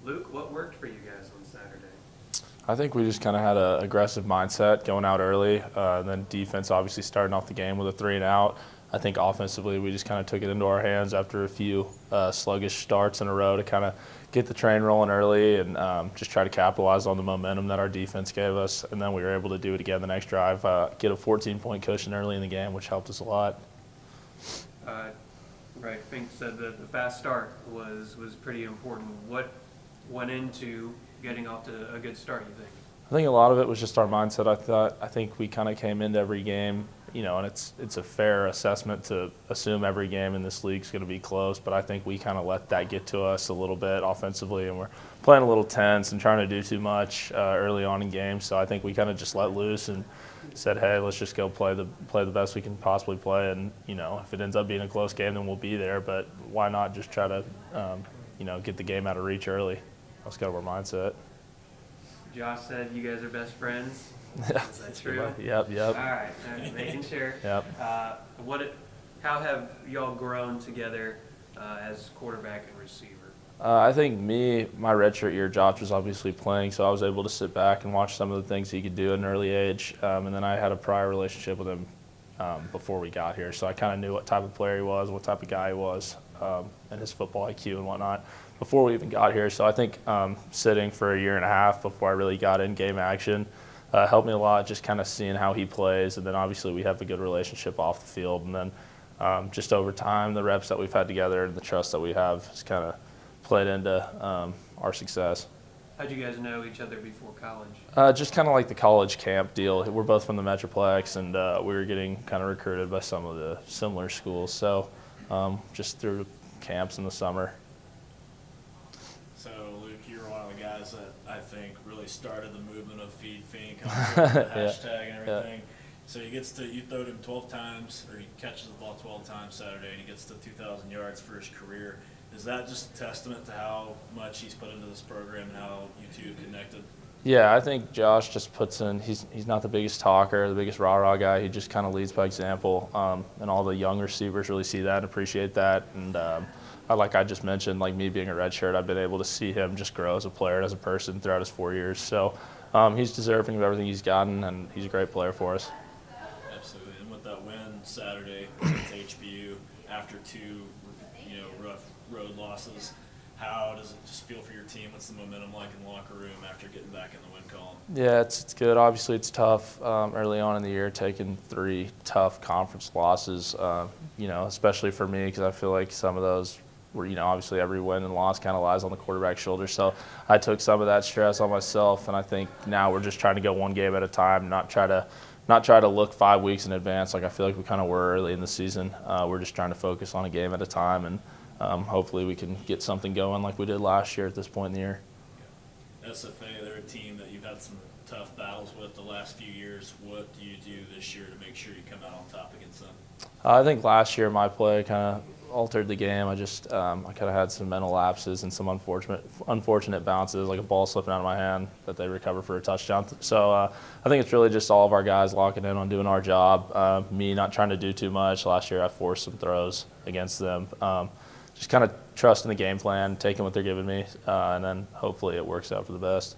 Luke, what worked for you guys on Saturday? I think we just kind of had an aggressive mindset going out early, and then defense obviously starting off the game with a 3-and-out. I think offensively we just kind of took it into our hands after a few sluggish starts in a row to kind of get the train rolling early and just try to capitalize on the momentum that our defense gave us. And then we were able to do it again the next drive, get a 14-point cushion early in the game, which helped us a lot. Right, Fink said that the fast start was pretty important. What went into getting off to a good start, you think? I think a lot of it was just our mindset. I think we kind of came into every game, and it's a fair assessment to assume every game in this league is going to be close, but I think we kind of let that get to us a little bit offensively, and we're playing a little tense and trying to do too much early on in games. So I think we kind of just let loose and said, hey, let's just go play the best we can possibly play, and if it ends up being a close game, then we'll be there. But why not just try to get the game out of reach early? That's kind of our mindset. Josh said you guys are best friends. Yeah. Is that true? Yep. All right, making sure. Yep. How have y'all grown together as quarterback and receiver? I think my redshirt year, Josh was obviously playing, so I was able to sit back and watch some of the things he could do at an early age. And then I had a prior relationship with him before we got here, so I kind of knew what type of player he was, what type of guy he was, and his football IQ and whatnot before we even got here. So I think sitting for a year and a half before I really got in game action helped me a lot, just kind of seeing how he plays. And then obviously we have a good relationship off the field. And then just over time, the reps that we've had together and the trust that we have has kind of played into our success. How'd you guys know each other before college? Just kind of like the college camp deal. We're both from the Metroplex, and we were getting kind of recruited by some of the similar schools. So just through camps in the summer. So, Luke, you're one of the guys that I think really started the movement of Feed Fink, the hashtag and everything. Yeah. So you throwed him 12 times, or he catches the ball 12 times Saturday, and he gets to 2,000 yards for his career. Is that just a testament to how much he's put into this program and how you two connected? Yeah, I think Josh just puts in. He's not the biggest talker, the biggest rah-rah guy. He just kind of leads by example, and all the young receivers really see that and appreciate that. And like I just mentioned, like me being a redshirt, I've been able to see him just grow as a player and as a person throughout his 4 years. So he's deserving of everything he's gotten, and he's a great player for us. Absolutely. And with that win Saturday against HBU, after two rough road losses, how does it just feel for your team? What's the momentum like in the locker room after getting back in the win column? Yeah, it's good. Obviously, it's tough early on in the year, taking 3 tough conference losses, especially for me, because I feel like some of those were, obviously every win and loss kind of lies on the quarterback's shoulders. So I took some of that stress on myself, and I think now we're just trying to go one game at a time, not try to look 5 weeks in advance like I feel like we kind of were early in the season. We're just trying to focus on a game at a time, and hopefully we can get something going like we did last year at this point in the year. SFA, they're a team that you've had some tough battles with the last few years. What do you do this year to make sure you come out on top against them? I think last year my play kind of altered the game. I kind of had some mental lapses and some unfortunate bounces, like a ball slipping out of my hand that they recovered for a touchdown. So I think it's really just all of our guys locking in on doing our job. Me not trying to do too much. Last year I forced some throws against them. Just kind of trusting the game plan, taking what they're giving me, and then hopefully it works out for the best.